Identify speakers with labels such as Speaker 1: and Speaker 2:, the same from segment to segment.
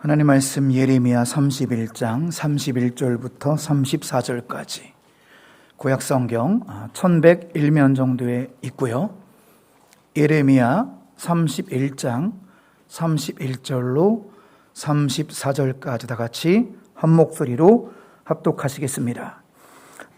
Speaker 1: 하나님 말씀 예레미야 31장 31절부터 34절까지 구약 성경 1101면 정도에 있고요. 예레미야 31장 31절로 34절까지 다 같이 한 목소리로 합독하시겠습니다.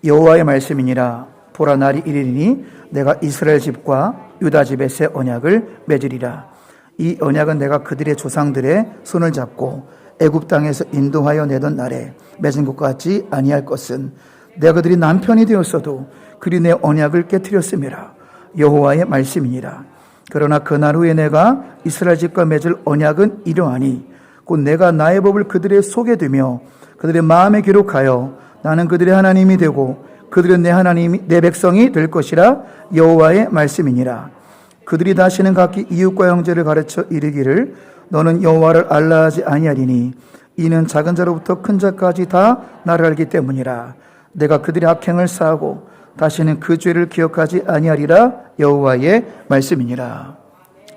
Speaker 1: 여호와의 말씀이니라. 보라, 날이 이르리니 내가 이스라엘 집과 유다 집에 새 언약을 맺으리라. 이 언약은 내가 그들의 조상들의 손을 잡고 애굽 땅에서 인도하여 내던 날에 맺은 것 같지 아니할 것은 내가 그들이 남편이 되었어도 그리 내 언약을 깨트렸음이라. 여호와의 말씀이니라. 그러나 그날 후에 내가 이스라엘 집과 맺을 언약은 이러하니 곧 내가 나의 법을 그들의 속에 두며 그들의 마음에 기록하여 나는 그들의 하나님이 되고 그들은 내 하나님이 내 백성이 될 것이라. 여호와의 말씀이니라. 그들이 다시는 각기 이웃과 형제를 가르쳐 이르기를 너는 여호와를 알라 하지 아니하리니 이는 작은 자로부터 큰 자까지 다 나를 알기 때문이라. 내가 그들의 악행을 사하고 다시는 그 죄를 기억하지 아니하리라. 여호와의 말씀이니라.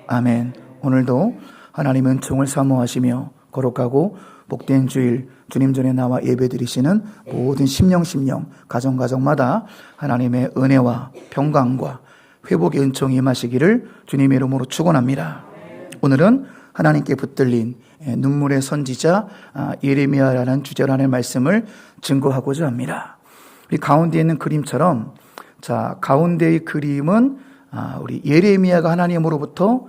Speaker 1: 아멘. 오늘도 하나님의 은총을 사모하시며 거룩하고 복된 주일 주님 전에 나와 예배드리시는 모든 심령 가정마다 하나님의 은혜와 평강과 회복의 은총이 임하시기를 주님의 이름으로 축원합니다. 오늘은 하나님께 붙들린 눈물의 선지자 예레미야라는 주제로 하나님의 말씀을 증거하고자 합니다. 이 가운데 있는 그림처럼, 자, 가운데의 그림은 우리 예레미야가 하나님으로부터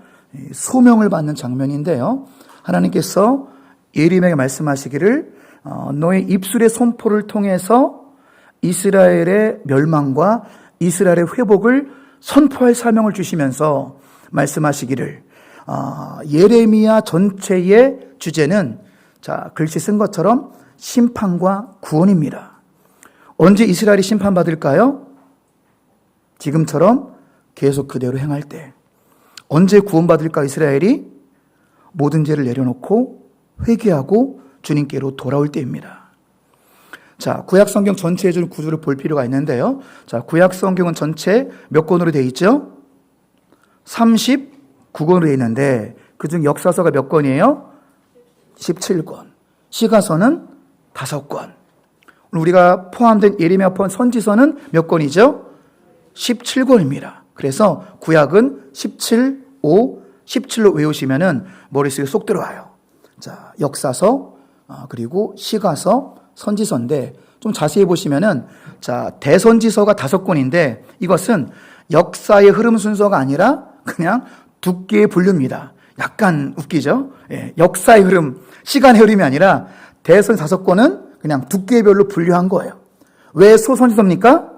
Speaker 1: 소명을 받는 장면인데요. 하나님께서 예레미야에게 말씀하시기를 너의 입술의 선포를 통해서 이스라엘의 멸망과 이스라엘의 회복을 선포할 사명을 주시면서 말씀하시기를 예레미야 전체의 주제는, 자, 글씨 쓴 것처럼 심판과 구원입니다. 언제 이스라엘이 심판받을까요? 지금처럼 계속 그대로 행할 때. 언제 구원받을까 이스라엘이? 모든 죄를 내려놓고 회개하고 주님께로 돌아올 때입니다. 자, 구약 성경 전체의 구조를 볼 필요가 있는데요. 자, 구약 성경은 전체 몇 권으로 되어 있죠? 39권으로 되어 있는데 그중 역사서가 몇 권이에요? 17권. 시가서는 5권. 우리가 포함된 예레미야 포함 선지서는 몇 권이죠? 17권입니다. 그래서 구약은 17, 5, 17로 외우시면은 머릿속에 쏙 들어와요. 자, 역사서, 그리고 시가서, 선지서인데 좀 자세히 보시면은, 자, 대선지서가 5권인데 이것은 역사의 흐름 순서가 아니라 그냥 두께의 분류입니다. 약간 웃기죠? 예, 역사의 흐름, 시간의 흐름이 아니라 대선 5권은 그냥 두께별로 분류한 거예요. 왜 소선지서입니까?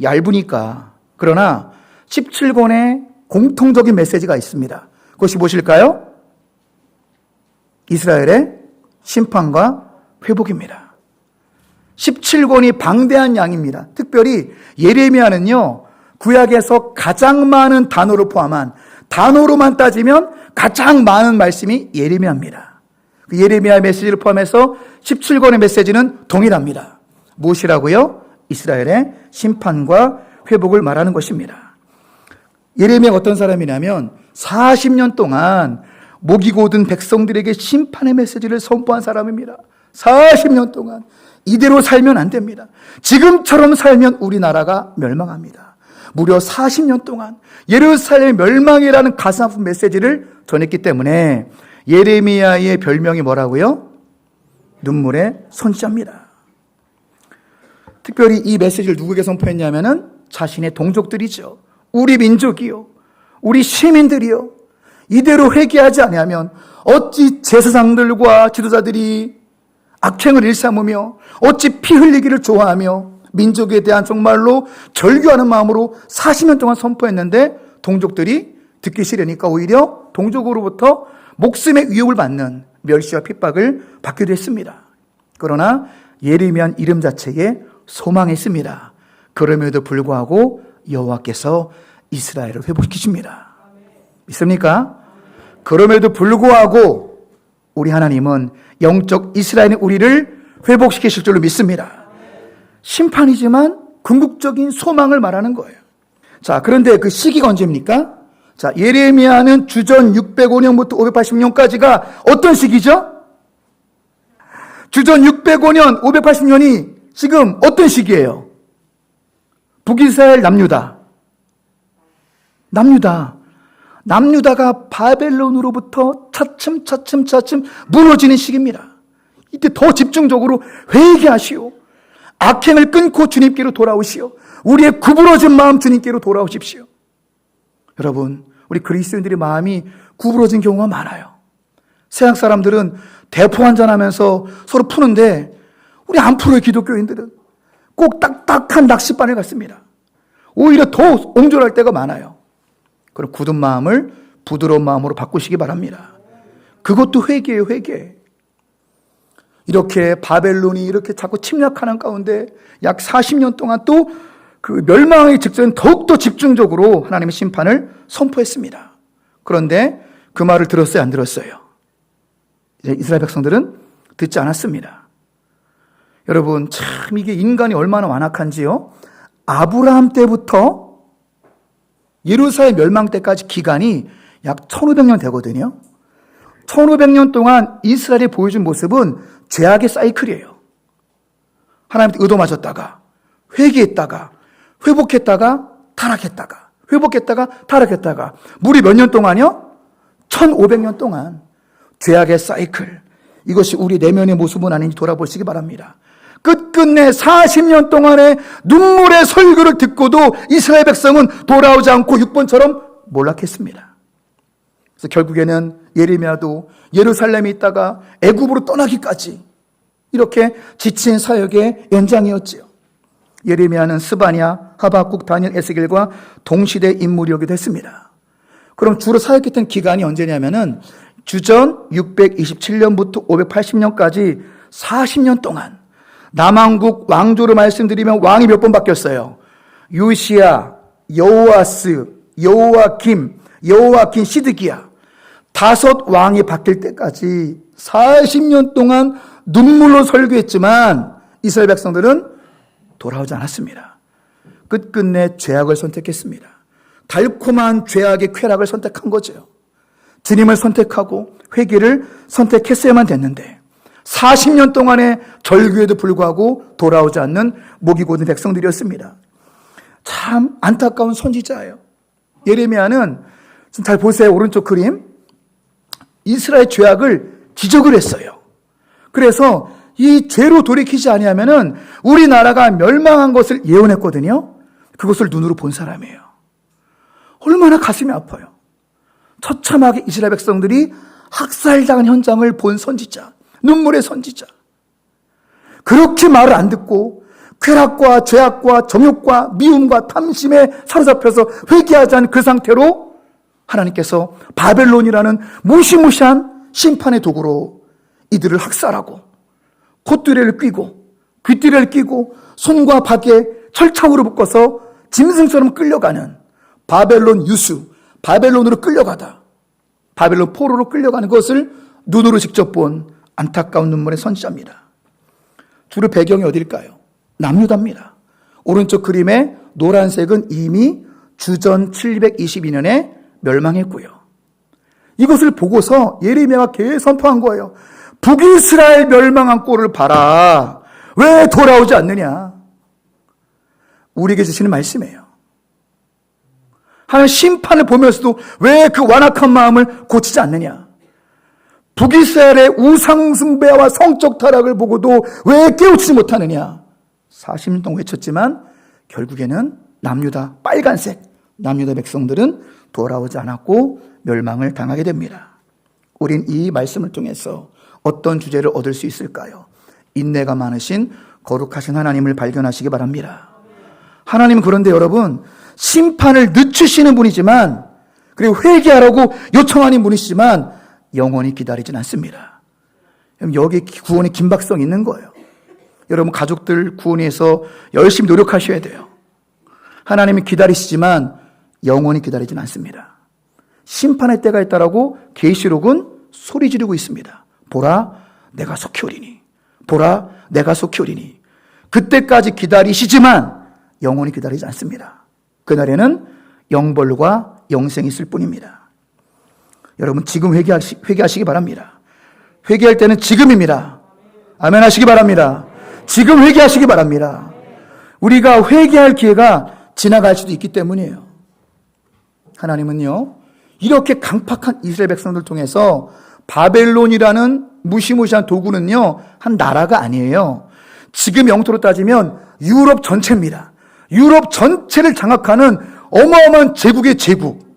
Speaker 1: 얇으니까. 그러나 17권의 공통적인 메시지가 있습니다. 그것이 무엇일까요? 이스라엘의 심판과 회복입니다. 17권이 방대한 양입니다. 특별히 예레미야는요, 구약에서 가장 많은 단어로 포함한, 단어로만 따지면 가장 많은 말씀이 예레미야입니다. 그 예레미야 메시지를 포함해서 17권의 메시지는 동일합니다. 무엇이라고요? 이스라엘의 심판과 회복을 말하는 것입니다. 예레미야가 어떤 사람이냐면 40년 동안 목이 고든 백성들에게 심판의 메시지를 선포한 사람입니다. 40년 동안. 이대로 살면 안 됩니다. 지금처럼 살면 우리나라가 멸망합니다. 무려 40년 동안 예루살렘 멸망이라는 가슴 아픈 메시지를 전했기 때문에 예레미야의 별명이 뭐라고요? 눈물의 선지자입니다. 특별히 이 메시지를 누구에게 선포했냐면은 자신의 동족들이죠. 우리 민족이요, 우리 시민들이요, 이대로 회개하지 않으면 어찌 제사장들과 지도자들이 악행을 일삼으며 어찌 피 흘리기를 좋아하며 민족에 대한 정말로 절규하는 마음으로 40년 동안 선포했는데 동족들이 듣기 싫으니까 오히려 동족으로부터 목숨의 위협을 받는 멸시와 핍박을 받기도 했습니다. 그러나 예레미야는 이름 자체에 소망이 있습니다. 그럼에도 불구하고 여호와께서 이스라엘을 회복시키십니다. 믿습니까? 그럼에도 불구하고 우리 하나님은 영적 이스라엘의 우리를 회복시키실 줄로 믿습니다. 심판이지만 궁극적인 소망을 말하는 거예요. 자, 그런데 그 시기가 언제입니까? 자, 예레미야는 주전 605년부터 580년까지가 어떤 시기죠? 주전 605년, 580년이 지금 어떤 시기예요? 북이스라엘 남유다가 바벨론으로부터 차츰 무너지는 시기입니다. 이때 더 집중적으로 회개하시오. 악행을 끊고 주님께로 돌아오시오. 우리의 구부러진 마음 주님께로 돌아오십시오. 여러분, 우리 그리스도인들의 마음이 구부러진 경우가 많아요. 세상 사람들은 대포 한잔하면서 서로 푸는데 우리 안 풀어요. 기독교인들은 꼭 딱딱한 낚싯바늘 같습니다. 오히려 더 옹졸할 때가 많아요. 그럼 굳은 마음을 부드러운 마음으로 바꾸시기 바랍니다. 그것도 회개예요. 회개. 이렇게 바벨론이 이렇게 자꾸 침략하는 가운데 약 40년 동안 또 그 멸망의 직전 더욱더 집중적으로 하나님의 심판을 선포했습니다. 그런데 그 말을 들었어요? 안 들었어요? 이제 이스라엘 백성들은 듣지 않았습니다. 여러분, 참 이게 인간이 얼마나 완악한지요. 아브라함 때부터 예루살렘 멸망 때까지 기간이 약 1500년 되거든요. 1500년 동안 이스라엘이 보여준 모습은 죄악의 사이클이에요. 하나님한테 의도맞았다가 회개했다가 회복했다가 타락했다가 회복했다가 타락했다가 무려 몇 년 동안이요? 1500년 동안 죄악의 사이클. 이것이 우리 내면의 모습은 아닌지 돌아보시기 바랍니다. 끝끝내 40년 동안의 눈물의 설교를 듣고도 이스라엘 백성은 돌아오지 않고 6번처럼 몰락했습니다. 그래서 결국에는 예레미야도 예루살렘에 있다가 애굽으로 떠나기까지 이렇게 지친 사역의 연장이었지요. 예레미야는 스바냐, 하박국, 다니엘, 에스겔과 동시대 인물이기도 했습니다. 그럼 주로 사역했던 기간이 언제냐면은 주전 627년부터 580년까지 40년 동안 남왕국 왕조로 말씀드리면 왕이 몇 번 바뀌었어요. 요시야, 여호아스, 여호아킴, 시드기야. 5 왕이 바뀔 때까지 40년 동안 눈물로 설교했지만 이스라엘 백성들은 돌아오지 않았습니다. 끝끝내 죄악을 선택했습니다. 달콤한 죄악의 쾌락을 선택한 거죠. 주님을 선택하고 회개를 선택했어야만 됐는데 40년 동안의 절규에도 불구하고 돌아오지 않는 목이 곧은 백성들이었습니다. 참 안타까운 선지자예요. 예레미야는 잘 보세요. 오른쪽 그림. 이스라엘 죄악을 지적을 했어요. 그래서 이 죄로 돌이키지 아니하면은 우리나라가 멸망한 것을 예언했거든요. 그것을 눈으로 본 사람이에요. 얼마나 가슴이 아파요. 처참하게 이스라엘 백성들이 학살당한 현장을 본 선지자, 눈물의 선지자. 그렇게 말을 안 듣고 쾌락과 죄악과 정욕과 미움과 탐심에 사로잡혀서 회개하지 않은 그 상태로 하나님께서 바벨론이라는 무시무시한 심판의 도구로 이들을 학살하고 콧뚜레를 끼고 귀뚜레를 끼고 손과 발에 철창으로 묶어서 짐승처럼 끌려가는 바벨론 유수, 바벨론으로 끌려가다 바벨론 포로로 끌려가는 것을 눈으로 직접 본 안타까운 눈물의 선지자입니다. 주로 배경이 어딜까요? 남유다입니다. 오른쪽 그림의 노란색은 이미 주전 722년에 멸망했고요. 이것을 보고서 예레미야가 계속 선포한 거예요. 북이스라엘 멸망한 꼴을 봐라. 왜 돌아오지 않느냐? 우리에게 주시는 말씀이에요. 하나님 심판을 보면서도 왜 그 완악한 마음을 고치지 않느냐? 북이스라엘의 우상숭배와 성적 타락을 보고도 왜 깨우치지 못하느냐? 40년 동안 외쳤지만 결국에는 남유다, 빨간색 남유다 백성들은 돌아오지 않았고 멸망을 당하게 됩니다. 우린 이 말씀을 통해서 어떤 주제를 얻을 수 있을까요? 인내가 많으신 거룩하신 하나님을 발견하시기 바랍니다. 하나님은 그런데 여러분 심판을 늦추시는 분이지만 그리고 회개하라고 요청하는 분이시지만 영원히 기다리진 않습니다. 여기 구원의 긴박성이 있는 거예요. 여러분 가족들 구원을 위해서 열심히 노력하셔야 돼요. 하나님이 기다리시지만 영원히 기다리진 않습니다. 심판의 때가 있다라고 계시록은 소리 지르고 있습니다. 보라 내가 속히 오리니 보라 내가 속히 오리니 그때까지 기다리시지만 영원히 기다리지 않습니다. 그날에는 영벌과 영생이 있을 뿐입니다. 여러분 지금 회개하시기 바랍니다. 회개할 때는 지금입니다. 아멘 하시기 바랍니다. 지금 회개하시기 바랍니다. 우리가 회개할 기회가 지나갈 수도 있기 때문이에요. 하나님은요, 이렇게 강팍한 이스라엘 백성들 통해서 바벨론이라는 무시무시한 도구는요, 한 나라가 아니에요. 지금 영토로 따지면 유럽 전체입니다. 유럽 전체를 장악하는 어마어마한 제국의 제국.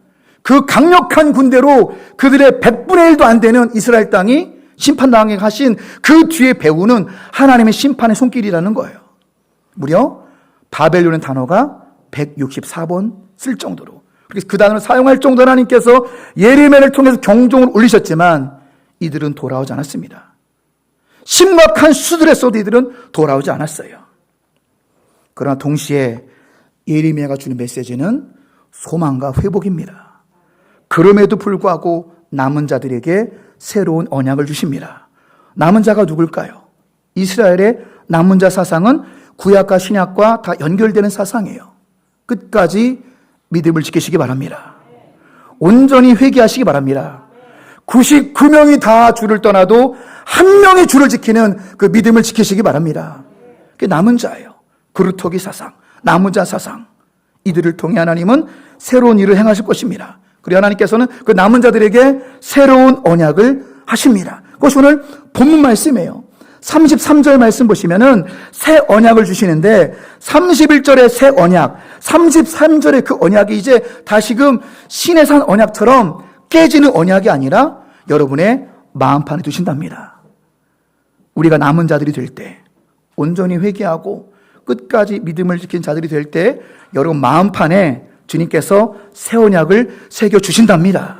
Speaker 1: 그 강력한 군대로 그들의 100분의 1도 안 되는 이스라엘 땅이 심판당하게 하신 그 뒤에 배우는 하나님의 심판의 손길이라는 거예요. 무려 바벨론의 단어가 164번 쓸 정도로. 그래서 그 단어를 사용할 정도로 하나님께서 예레미야를 통해서 경종을 울리셨지만 이들은 돌아오지 않았습니다. 심각한 수술했어도 이들은 돌아오지 않았어요. 그러나 동시에 예레미야가 주는 메시지는 소망과 회복입니다. 그럼에도 불구하고 남은 자들에게 새로운 언약을 주십니다. 남은 자가 누굴까요? 이스라엘의 남은 자 사상은 구약과 신약과 다 연결되는 사상이에요. 끝까지 믿음을 지키시기 바랍니다. 온전히 회개하시기 바랍니다. 99명이 다 주를 떠나도 한 명이 주를 지키는 그 믿음을 지키시기 바랍니다. 그게 남은 자예요. 그루터기 사상, 남은 자 사상. 이들을 통해 하나님은 새로운 일을 행하실 것입니다. 그리고 하나님께서는 그 남은 자들에게 새로운 언약을 하십니다. 그것이 오늘 본문 말씀이에요. 33절 말씀 보시면은 새 언약을 주시는데 31절의 새 언약, 33절의 그 언약이 이제 다시금 신의 산 언약처럼 깨지는 언약이 아니라 여러분의 마음판에 두신답니다. 우리가 남은 자들이 될 때, 온전히 회개하고 끝까지 믿음을 지킨 자들이 될 때 여러분 마음판에 주님께서 새 언약을 새겨 주신답니다.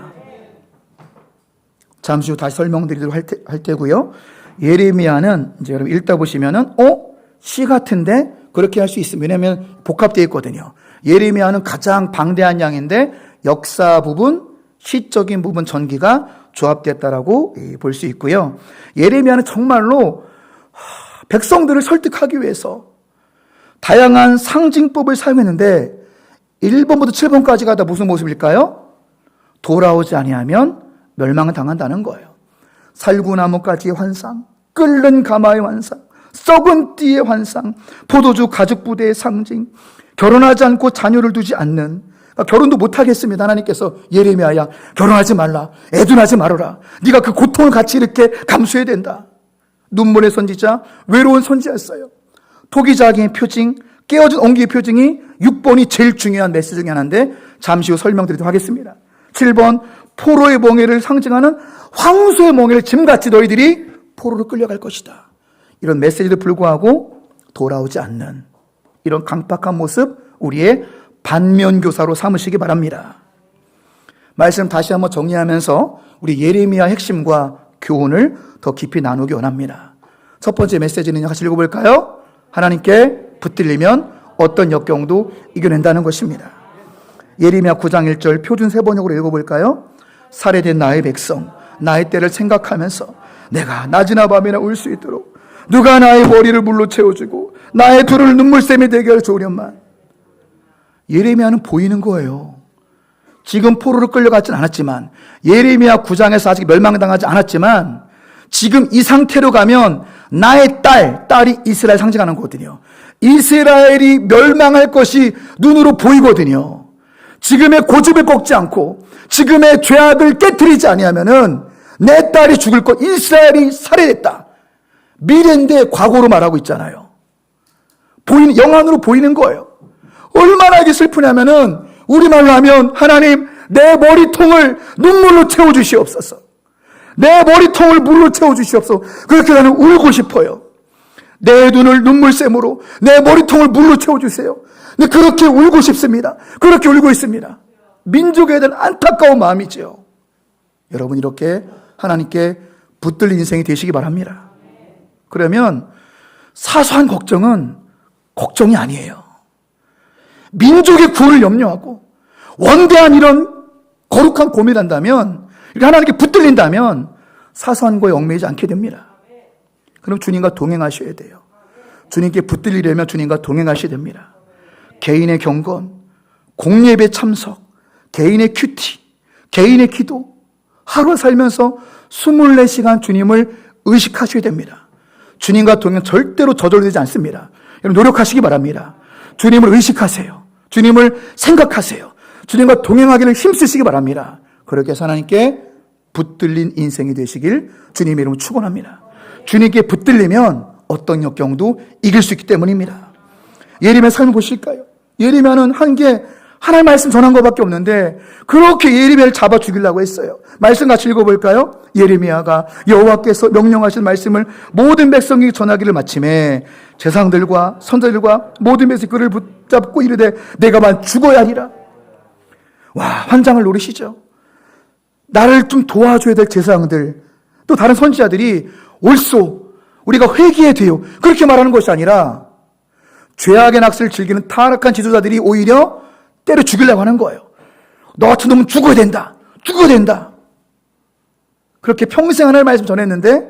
Speaker 1: 잠시 후 다시 설명드리도록 할 테고요. 예레미야는 이제 여러분 읽다 보시면은 시 같은데 그렇게 할 수 있습니다. 왜냐하면 복합되어 있거든요. 예레미야는 가장 방대한 양인데 역사 부분, 시적인 부분 전기가 조합됐다라고 볼 수 있고요. 예레미야는 정말로 백성들을 설득하기 위해서 다양한 상징법을 사용했는데 1번부터 7번까지가 다 무슨 모습일까요? 돌아오지 아니하면 멸망을 당한다는 거예요. 살구나무까지의 환상, 끓는 가마의 환상, 썩은 띠의 환상, 포도주 가죽 부대의 상징, 결혼하지 않고 자녀를 두지 않는, 그러니까 결혼도 못하겠습니다. 하나님께서 예레미야야 결혼하지 말라, 애도 낳지 말아라, 네가 그 고통을 같이 이렇게 감수해야 된다. 눈물의 선지자, 외로운 선지자였어요. 토기자기의 표징, 깨어진 옹기의 표징이 6번이 제일 중요한 메시지 중에 하나인데 잠시 후 설명드리도록 하겠습니다. 7번, 포로의 멍에를 상징하는 황소의 멍에를 짐같이 너희들이 포로로 끌려갈 것이다. 이런 메시지도 불구하고 돌아오지 않는 이런 강팍한 모습 우리의 반면교사로 삼으시기 바랍니다. 말씀 다시 한번 정리하면서 우리 예레미야 핵심과 교훈을 더 깊이 나누기 원합니다. 첫 번째 메시지는 같이 읽어볼까요? 하나님께 붙들리면 어떤 역경도 이겨낸다는 것입니다. 예레미야 9장 1절 표준 세번역으로 읽어볼까요? 살해된 나의 백성, 나의 때를 생각하면서 내가 낮이나 밤이나 울 수 있도록 누가 나의 머리를 물로 채워주고 나의 둘을 눈물샘이 되게 할 조련만. 예레미야는 보이는 거예요. 지금 포로로 끌려가진 않았지만, 예레미야 9장에서 아직 멸망당하지 않았지만 지금 이 상태로 가면 나의 딸이 이스라엘 상징하는 거거든요. 이스라엘이 멸망할 것이 눈으로 보이거든요. 지금의 고집을 꺾지 않고 지금의 죄악을 깨트리지 아니하면은 내 딸이 죽을 것, 이스라엘이 살해됐다. 미래인데 과거로 말하고 있잖아요. 영안으로 보이는 거예요. 얼마나 이게 슬프냐면은 우리말로 하면 하나님 내 머리통을 눈물로 채워주시옵소서. 내 머리통을 물로 채워주시옵소서. 그렇게 나는 울고 싶어요. 내 눈을 눈물샘으로 내 머리통을 물로 채워주세요. 근데 그렇게 울고 싶습니다. 그렇게 울고 있습니다. 민족에 대한 안타까운 마음이죠. 여러분 이렇게 하나님께 붙들린 인생이 되시기 바랍니다. 그러면 사소한 걱정은 걱정이 아니에요. 민족의 구원을 염려하고 원대한 이런 거룩한 고민을 한다면, 하나님께 붙들린다면 사소한 거에 얽매이지 않게 됩니다. 그럼 주님과 동행하셔야 돼요. 주님께 붙들리려면 주님과 동행하셔야 됩니다. 개인의 경건, 공예배 참석, 개인의 큐티, 개인의 기도, 하루 살면서 24시간 주님을 의식하셔야 됩니다. 주님과 동행 절대로 저절되지 않습니다. 여러분 노력하시기 바랍니다. 주님을 의식하세요. 주님을 생각하세요. 주님과 동행하기를 힘쓰시기 바랍니다. 그렇게 해서 하나님께 붙들린 인생이 되시길 주님의 이름으로 축원합니다. 주님께 붙들리면 어떤 역경도 이길 수 있기 때문입니다. 예레미야 삶을 보실까요? 예레미야는 한 게 하나님 말씀 전한 것밖에 없는데 그렇게 예레미야를 잡아 죽이려고 했어요. 말씀 같이 읽어볼까요? 예레미야가 여호와께서 명령하신 말씀을 모든 백성에게 전하기를 마침에 제사장들과 선자들과 모든 백성이 그를 붙잡고 이르되 내가만 죽어야 하리라. 와, 환장을 노리시죠. 나를 좀 도와줘야 될 제사장들 또 다른 선지자들이 옳소 우리가 회개해야 돼요 그렇게 말하는 것이 아니라 죄악의 낙서를 즐기는 타락한 지도자들이 오히려 때려 죽이려고 하는 거예요. 너 같은 놈은 죽어야 된다. 죽어야 된다. 그렇게 평생 하나님의 말씀 전했는데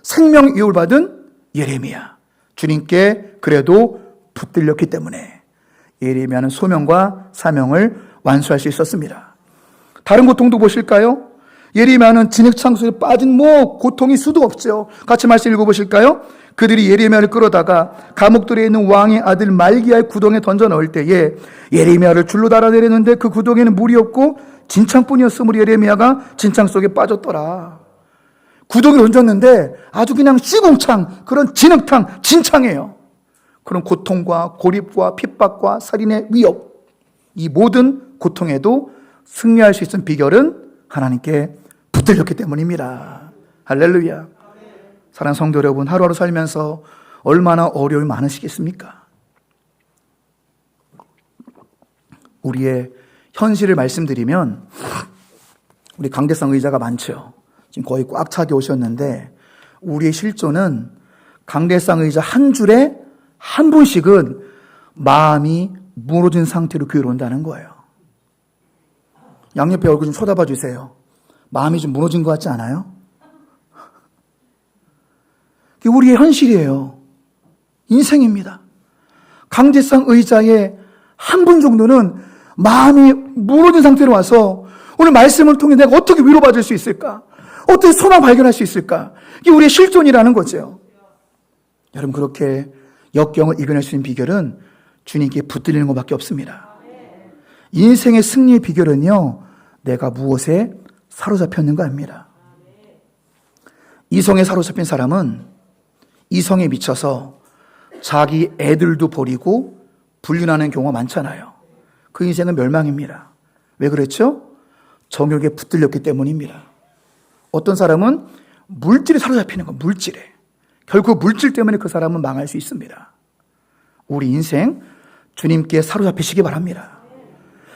Speaker 1: 생명유업을 받은 예레미야. 주님께 그래도 붙들렸기 때문에 예레미야는 소명과 사명을 완수할 수 있었습니다. 다른 고통도 보실까요? 예레미야는 진흙창수에 빠진 고통이 수도 없죠. 같이 말씀 읽어보실까요? 그들이 예레미야를 끌어다가 감옥들에 있는 왕의 아들 말기야의 구덩이에 던져 넣을 때에 예레미야를 줄로 달아내렸는데 그 구덩이에는 물이 없고 진창뿐이었으므로 예레미야가 진창 속에 빠졌더라. 구덩이에 던졌는데 아주 그냥 시궁창 그런 진흙탕 진창이에요. 그런 고통과 고립과 핍박과 살인의 위협 이 모든 고통에도 승리할 수 있는 비결은 하나님께 붙들렸기 때문입니다. 할렐루야. 사랑하는 성도 여러분, 하루하루 살면서 얼마나 어려움이 많으시겠습니까? 우리의 현실을 말씀드리면 우리 강대상 의자가 많죠. 지금 거의 꽉 차게 오셨는데 우리의 실존은 강대상 의자 한 줄에 한 분씩은 마음이 무너진 상태로 교회로 온다는 거예요. 양옆에 얼굴 좀 쳐다봐 주세요. 마음이 좀 무너진 것 같지 않아요? 이게 우리의 현실이에요. 인생입니다. 강대상 의자에 한 분 정도는 마음이 무너진 상태로 와서 오늘 말씀을 통해 내가 어떻게 위로받을 수 있을까? 어떻게 소망 발견할 수 있을까? 이게 우리의 실존이라는 거죠. 여러분 그렇게 역경을 이겨낼 수 있는 비결은 주님께 붙들리는 것밖에 없습니다. 인생의 승리의 비결은요, 내가 무엇에 사로잡혔는가 합니다. 이성에 사로잡힌 사람은 이성에 미쳐서 자기 애들도 버리고 불륜하는 경우가 많잖아요. 그 인생은 멸망입니다. 왜 그랬죠? 정욕에 붙들렸기 때문입니다. 어떤 사람은 물질에 사로잡히는 거, 물질에. 결국 물질 때문에 그 사람은 망할 수 있습니다. 우리 인생 주님께 사로잡히시기 바랍니다.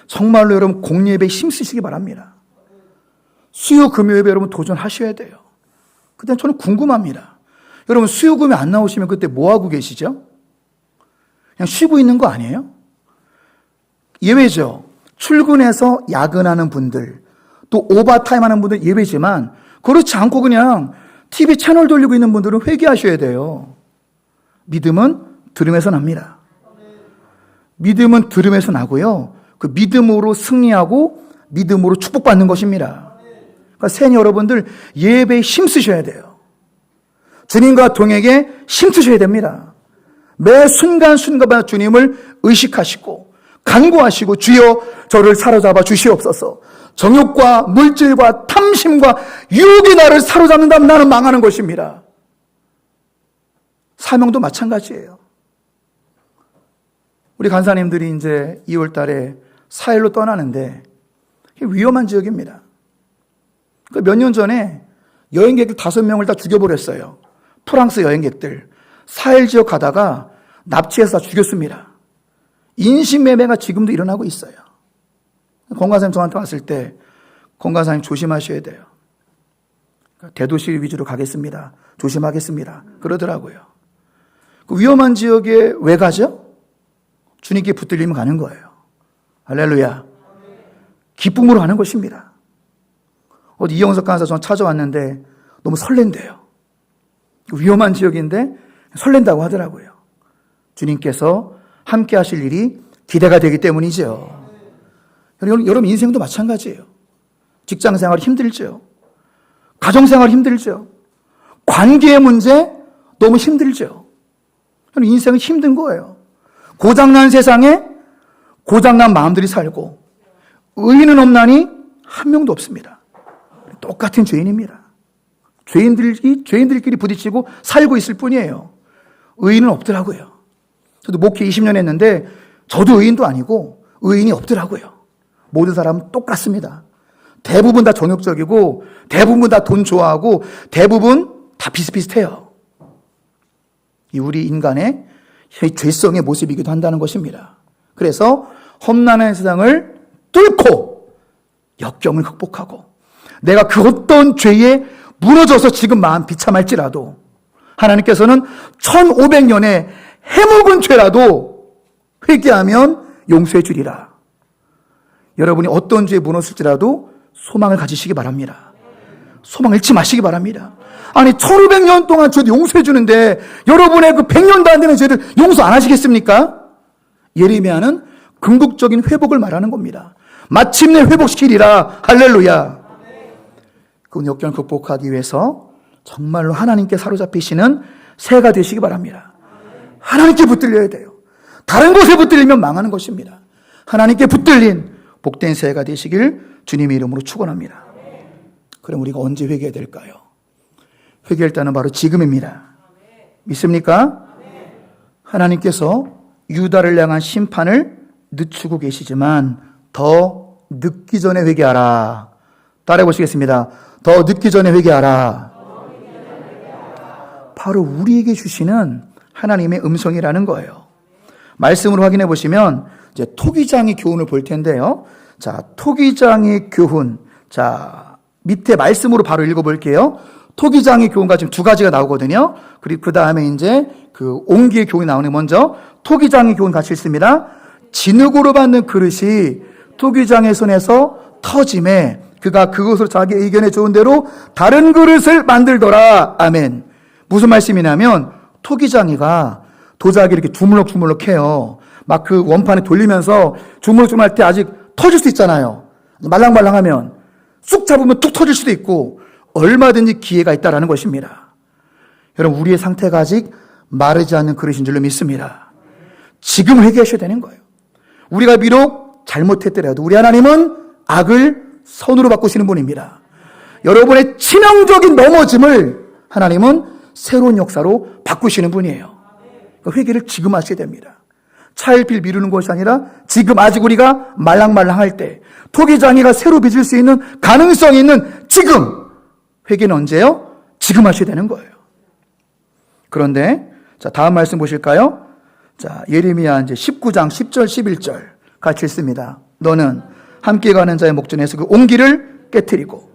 Speaker 1: 정말로 여러분 공예배에 힘쓰시기 바랍니다. 수요 금요예배 여러분 도전하셔야 돼요. 근데 저는 궁금합니다. 여러분 수요 금요 안 나오시면 그때 뭐 하고 계시죠? 그냥 쉬고 있는 거 아니에요? 예외죠. 출근해서 야근하는 분들, 또 오버타임 하는 분들 예외지만 그렇지 않고 그냥 TV 채널 돌리고 있는 분들은 회개하셔야 돼요. 믿음은 들음에서 납니다. 믿음은 들음에서 나고요. 그 믿음으로 승리하고 믿음으로 축복받는 것입니다. 그러니까 새해 여러분들 예배에 힘쓰셔야 돼요. 주님과 동행에 힘쓰셔야 됩니다. 매 순간순간마다 주님을 의식하시고 간구하시고 주여 저를 사로잡아 주시옵소서. 정욕과 물질과 탐심과 유혹이 나를 사로잡는다면 나는 망하는 것입니다. 사명도 마찬가지예요. 우리 간사님들이 이제 2월 달에 사일로 떠나는데 위험한 지역입니다. 몇 년 전에 여행객들 5명을 다 죽여버렸어요. 프랑스 여행객들. 사일 지역 가다가 납치해서 다 죽였습니다. 인신매매가 지금도 일어나고 있어요. 권가사님 저한테 왔을 때 권가사님 조심하셔야 돼요. 대도시 위주로 가겠습니다. 조심하겠습니다. 그러더라고요. 그 위험한 지역에 왜 가죠? 주님께 붙들리면 가는 거예요. 할렐루야. 기쁨으로 가는 것입니다. 어디 이영석 강사 전 찾아왔는데 너무 설렌대요. 위험한 지역인데 설렌다고 하더라고요. 주님께서 함께 하실 일이 기대가 되기 때문이죠. 여러분 인생도 마찬가지예요. 직장생활 힘들죠. 가정생활 힘들죠. 관계의 문제 너무 힘들죠. 인생은 힘든 거예요. 고장난 세상에 고장난 마음들이 살고 의인은 없나니 한 명도 없습니다. 똑같은 죄인입니다. 죄인들끼리 부딪히고 살고 있을 뿐이에요. 의인은 없더라고요. 저도 목회 20년 했는데 저도 의인도 아니고 의인이 없더라고요. 모든 사람은 똑같습니다. 대부분 다 정욕적이고 대부분 다 돈 좋아하고 대부분 다 비슷비슷해요. 이 우리 인간의 죄성의 모습이기도 한다는 것입니다. 그래서 험난한 세상을 뚫고 역경을 극복하고 내가 그 어떤 죄에 무너져서 지금 마음 비참할지라도 하나님께서는 1500년의 해묵은 죄라도 회개하면 용서해 주리라. 여러분이 어떤 죄에 무너질지라도 소망을 가지시기 바랍니다. 소망 잃지 마시기 바랍니다. 아니 1500년 동안 죄도 용서해 주는데 여러분의 그 100년도 안 되는 죄를 용서 안 하시겠습니까? 예레미야는 궁극적인 회복을 말하는 겁니다. 마침내 회복시키리라. 할렐루야. 그 역경을 극복하기 위해서 정말로 하나님께 사로잡히시는 새가 되시기 바랍니다. 하나님께 붙들려야 돼요. 다른 곳에 붙들리면 망하는 것입니다. 하나님께 붙들린 복된 새가 되시길 주님의 이름으로 축원합니다. 그럼 우리가 언제 회개해야 될까요? 회개할 때는 바로 지금입니다. 믿습니까? 하나님께서 유다를 향한 심판을 늦추고 계시지만 더 늦기 전에 회개하라. 따라해 보시겠습니다. 더 늦기 전에 회개하라. 바로 우리에게 주시는 하나님의 음성이라는 거예요. 말씀으로 확인해 보시면 이제 토기장의 교훈을 볼 텐데요. 자, 토기장의 교훈. 자, 밑에 말씀으로 바로 읽어 볼게요. 토기장의 교훈과 지금 두 가지가 나오거든요. 그리고 그 다음에 이제 그 옹기의 교훈이 나오는 먼저 토기장의 교훈 같이 읽습니다. 진흙으로 받는 그릇이 토기장의 손에서 터짐에 그가 그것으로 자기 의견에 좋은 대로 다른 그릇을 만들더라. 아멘. 무슨 말씀이냐면 토기장이가 도자기 이렇게 주물럭주물럭 해요. 막 그 원판에 돌리면서 주물럭주물럭 할 때 아직 터질 수 있잖아요. 말랑말랑하면 쑥 잡으면 툭 터질 수도 있고 얼마든지 기회가 있다라는 것입니다. 여러분 우리의 상태가 아직 마르지 않는 그릇인 줄로 믿습니다. 지금 회개하셔야 되는 거예요. 우리가 비록 잘못했더라도 우리 하나님은 악을 선으로 바꾸시는 분입니다. 여러분의 치명적인 넘어짐을 하나님은 새로운 역사로 바꾸시는 분이에요. 그러니까 회개를 지금 하셔야 됩니다. 차일피일 미루는 것이 아니라 지금 아직 우리가 말랑말랑할 때 토기장이가 새로 빚을 수 있는 가능성이 있는 지금 회개는 언제요? 지금 하셔야 되는 거예요. 그런데 자 다음 말씀 보실까요? 자 예레미야 이제 19장 10절 11절 같이 읽습니다. 너는 함께 가는 자의 목전에서 그 옹기를 깨트리고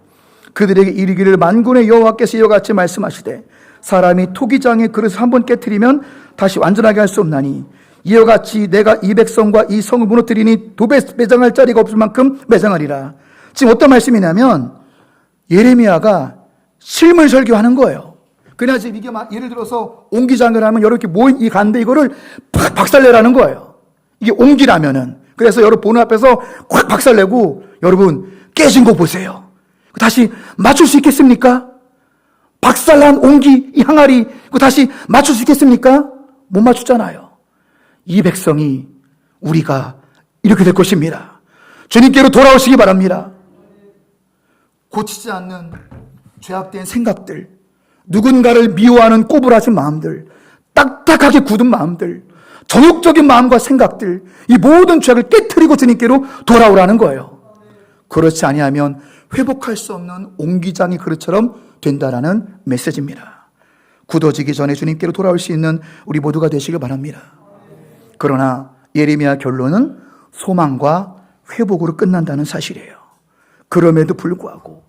Speaker 1: 그들에게 이르기를 만군의 여호와께서 이와 같이 말씀하시되 사람이 토기장의 그릇을 한번 깨트리면 다시 완전하게 할 수 없나니 이와 같이 내가 이 백성과 이 성을 무너뜨리니 두 배 매장할 자리가 없을 만큼 매장하리라. 지금 어떤 말씀이냐면 예레미야가 실물 설교하는 거예요. 그냥 지금 이게 막 예를 들어서 옹기장을 하면 이렇게 모인 이 간데 이거를 팍 박살내라는 거예요. 이게 옹기라면은. 그래서 여러분 보는 앞에서 콱 박살내고 여러분 깨진 거 보세요. 다시 맞출 수 있겠습니까? 박살난 옹기 이 항아리 그거 다시 맞출 수 있겠습니까? 못 맞추잖아요. 이 백성이 우리가 이렇게 될 것입니다. 주님께로 돌아오시기 바랍니다. 고치지 않는 죄악된 생각들, 누군가를 미워하는 꼬부라진 마음들, 딱딱하게 굳은 마음들, 정욕적인 마음과 생각들, 이 모든 죄악을 깨트리고 주님께로 돌아오라는 거예요. 그렇지 아니하면 회복할 수 없는 옹기장이 그릇처럼 된다라는 메시지입니다. 굳어지기 전에 주님께로 돌아올 수 있는 우리 모두가 되시길 바랍니다. 그러나 예레미야 결론은 소망과 회복으로 끝난다는 사실이에요. 그럼에도 불구하고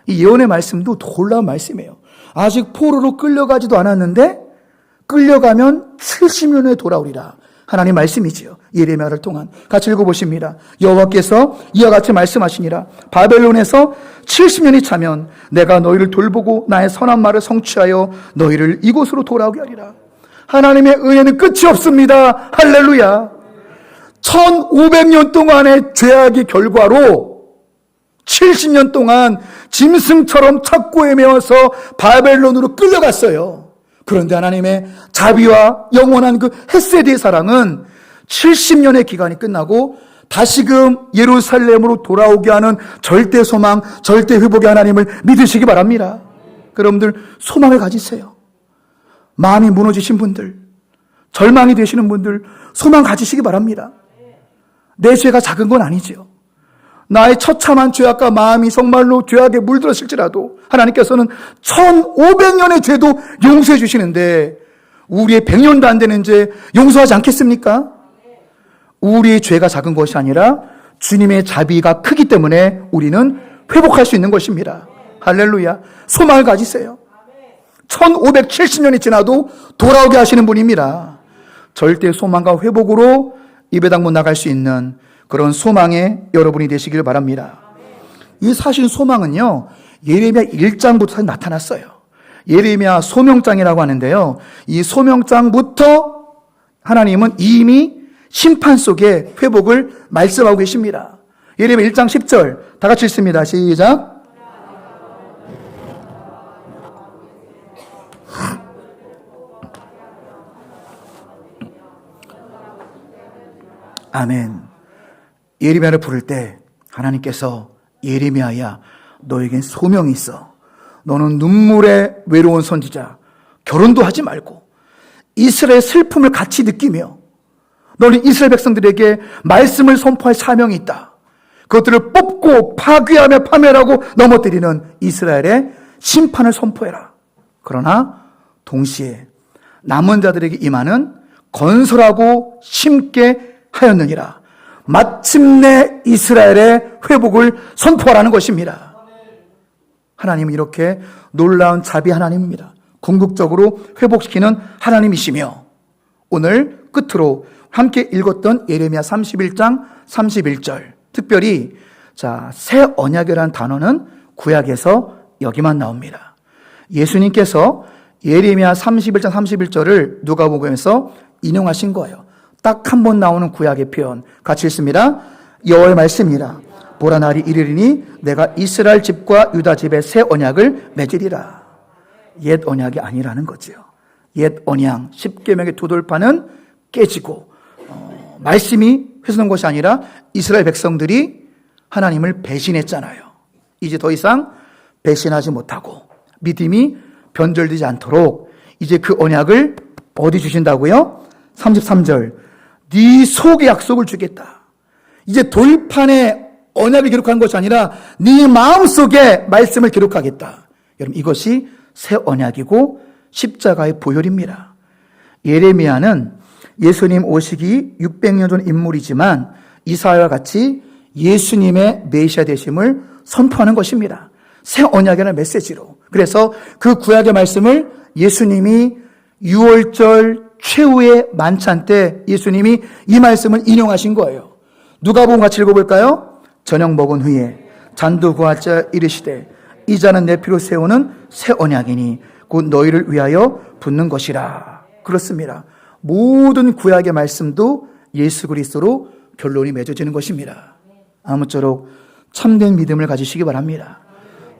Speaker 1: 이 예언의 말씀도 놀라운 말씀이에요. 아직 포로로 끌려가지도 않았는데 끌려가면 70년 후에 돌아오리라. 하나님 말씀이지요. 예레미야를 통한. 같이 읽어보십니다. 여호와께서 이와 같이 말씀하시니라. 바벨론에서 70년이 차면 내가 너희를 돌보고 나의 선한 말을 성취하여 너희를 이곳으로 돌아오게 하리라. 하나님의 은혜는 끝이 없습니다. 할렐루야. 1500년 동안의 죄악의 결과로 70년 동안 짐승처럼 찾고 헤매어서 바벨론으로 끌려갔어요. 그런데 하나님의 자비와 영원한 그 헤세드의 사랑은 70년의 기간이 끝나고 다시금 예루살렘으로 돌아오게 하는 절대 소망, 절대 회복의 하나님을 믿으시기 바랍니다. 여러분들 소망을 가지세요. 마음이 무너지신 분들, 절망이 되시는 분들 소망 가지시기 바랍니다. 내 죄가 작은 건 아니지요. 나의 처참한 죄악과 마음이 정말로 죄악에 물들었을지라도 하나님께서는 1500년의 죄도 용서해 주시는데 우리의 100년도 안 되는 죄 용서하지 않겠습니까? 우리의 죄가 작은 것이 아니라 주님의 자비가 크기 때문에 우리는 회복할 수 있는 것입니다. 할렐루야. 소망을 가지세요. 1570년이 지나도 돌아오게 하시는 분입니다. 절대 소망과 회복으로 예배당문 나갈 수 있는 그런 소망의 여러분이 되시길 바랍니다. 이 사실 소망은요, 예레미야 1장부터 나타났어요. 예레미야 소명장이라고 하는데요, 이 소명장부터 하나님은 이미 심판 속에 회복을 말씀하고 계십니다. 예레미야 1장 10절 다 같이 읽습니다. 시작. 아멘. 예레미야를 부를 때 하나님께서 예레미야야, 너에겐 소명이 있어. 너는 눈물의 외로운 선지자, 결혼도 하지 말고 이스라엘의 슬픔을 같이 느끼며 너는 이스라엘 백성들에게 말씀을 선포할 사명이 있다. 그것들을 뽑고 파괴하며 파멸하고 넘어뜨리는 이스라엘의 심판을 선포해라. 그러나 동시에 남은 자들에게 임하는 건설하고 심게 하였느니라. 마침내 이스라엘의 회복을 선포하라는 것입니다. 하나님은 이렇게 놀라운 자비 하나님입니다. 궁극적으로 회복시키는 하나님이시며, 오늘 끝으로 함께 읽었던 예레미야 31장 31절, 특별히 새 언약이라는 단어는 구약에서 여기만 나옵니다. 예수님께서 예레미야 31장 31절을 누가복음에서 인용하신 거예요. 딱 한 번 나오는 구약의 표현 같이 읽습니다. 여호와의 말씀이라. 보라, 날이 이르리니 내가 이스라엘 집과 유다 집에 새 언약을 맺으리라. 옛 언약이 아니라는 거죠. 옛 언약 10계명의 두 돌파는 깨지고 말씀이 훼손한 것이 아니라 이스라엘 백성들이 하나님을 배신했잖아요. 이제 더 이상 배신하지 못하고 믿음이 변절되지 않도록 이제 그 언약을 어디 주신다고요? 33절, 네 속의 약속을 주겠다. 이제 돌판에 언약을 기록한 것이 아니라 네 마음속에 말씀을 기록하겠다. 여러분, 이것이 새 언약이고 십자가의 보혈입니다. 예레미야는 예수님 오시기 600년 전 인물이지만 이사야와 같이 예수님의 메시아 되심을 선포하는 것입니다. 새 언약이라는 메시지로. 그래서 그 구약의 말씀을 예수님이 6월절 최후의 만찬 때 예수님이 이 말씀을 인용하신 거예요. 누가복음 같이 읽어볼까요? 저녁 먹은 후에 잔도 구할 자 이르시되 이 잔은 내 피로 세우는 새 언약이니 곧 너희를 위하여 붓는 것이라. 그렇습니다. 모든 구약의 말씀도 예수 그리스도로 결론이 맺어지는 것입니다. 아무쪼록 참된 믿음을 가지시기 바랍니다.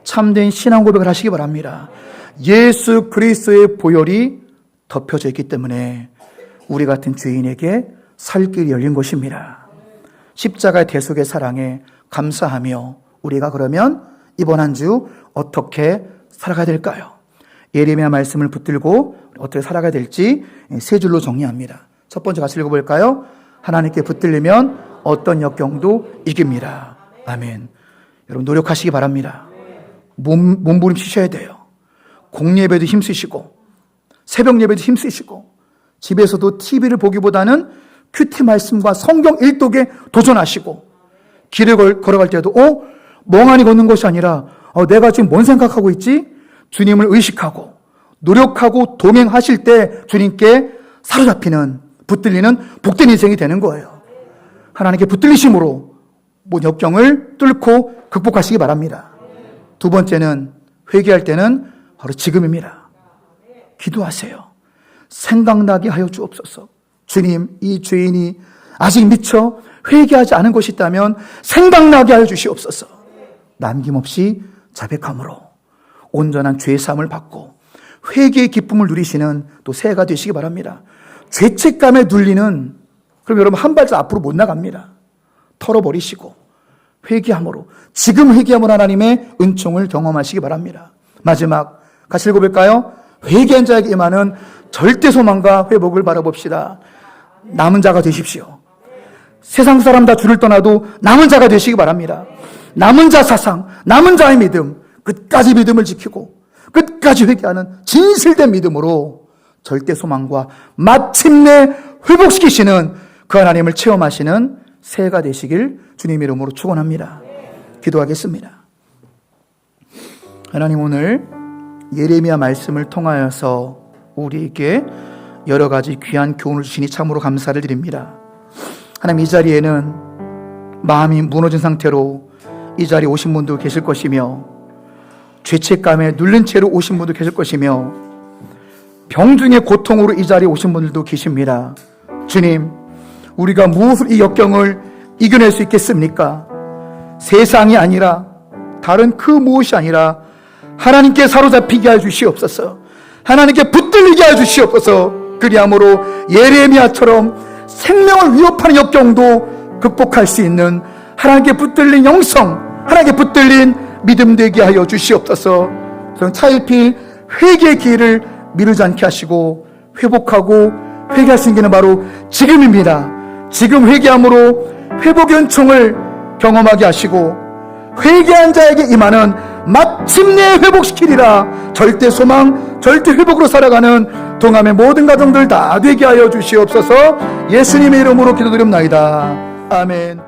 Speaker 1: 참된 신앙 고백을 하시기 바랍니다. 예수 그리스도의 보혈이 덮여져 있기 때문에 우리 같은 죄인에게 살 길이 열린 것입니다. 십자가의 대속의 사랑에 감사하며 우리가 그러면 이번 한 주 어떻게 살아가야 될까요? 예레미야 말씀을 붙들고 어떻게 살아가야 될지 세 줄로 정리합니다. 첫 번째 같이 읽어볼까요? 하나님께 붙들리면 어떤 역경도 이깁니다. 아멘. 여러분 노력하시기 바랍니다. 몸부림치셔야 돼요. 공예배도 힘쓰시고 새벽 예배도 힘쓰시고 집에서도 TV를 보기보다는 큐티 말씀과 성경 일독에 도전하시고 길을 걸어갈 때도 멍하니 걷는 것이 아니라 내가 지금 뭔 생각하고 있지? 주님을 의식하고 노력하고 동행하실 때 주님께 사로잡히는 붙들리는 복된 인생이 되는 거예요. 하나님께 붙들리심으로 모든 역경을 뚫고 극복하시기 바랍니다. 두 번째는 회개할 때는 바로 지금입니다. 기도하세요. 생각나게 하여 주옵소서. 주님, 이 죄인이 아직 미처 회개하지 않은 것이 있다면 생각나게 하여 주시옵소서. 남김없이 자백함으로 온전한 죄사함을 받고 회개의 기쁨을 누리시는 또 새해가 되시기 바랍니다. 죄책감에 눌리는, 그럼 여러분 한 발짝 앞으로 못 나갑니다. 털어버리시고 회개함으로, 지금 회개함으로 하나님의 은총을 경험하시기 바랍니다. 마지막 같이 읽어볼까요? 회개한 자에게 임하는 절대 소망과 회복을 바라봅시다. 남은 자가 되십시오. 세상 사람 다 주를 떠나도 남은 자가 되시기 바랍니다. 남은 자 사상, 남은 자의 믿음, 끝까지 믿음을 지키고 끝까지 회개하는 진실된 믿음으로 절대 소망과 마침내 회복시키시는 그 하나님을 체험하시는 새해가 되시길 주님 이름으로 축원합니다. 기도하겠습니다. 하나님, 오늘 예레미야 말씀을 통하여서 우리에게 여러 가지 귀한 교훈을 주시니 참으로 감사를 드립니다. 하나님, 이 자리에는 마음이 무너진 상태로 이 자리에 오신 분도 계실 것이며, 죄책감에 눌린 채로 오신 분도 계실 것이며, 병중의 고통으로 이 자리에 오신 분들도 계십니다. 주님, 우리가 무엇을 이 역경을 이겨낼 수 있겠습니까? 세상이 아니라, 다른 그 무엇이 아니라 하나님께 사로잡히게 해 주시옵소서. 하나님께 붙들리게 해 주시옵소서. 그리함으로 예레미야처럼 생명을 위협하는 역경도 극복할 수 있는 하나님께 붙들린 영성, 하나님께 붙들린 믿음 되게 하여 주시옵소서. 저는 차일피일 회개의 기회를 미루지 않게 하시고 회복하고 회개할 수 있는 길은 바로 지금입니다. 지금 회개함으로 회복의 은총을 경험하게 하시고 회개한 자에게 임하는 마침내 회복시키리라. 절대 소망, 절대 회복으로 살아가는 동암의 모든 가정들 다 되게 하여 주시옵소서. 예수님의 이름으로 기도드립니다. 아멘.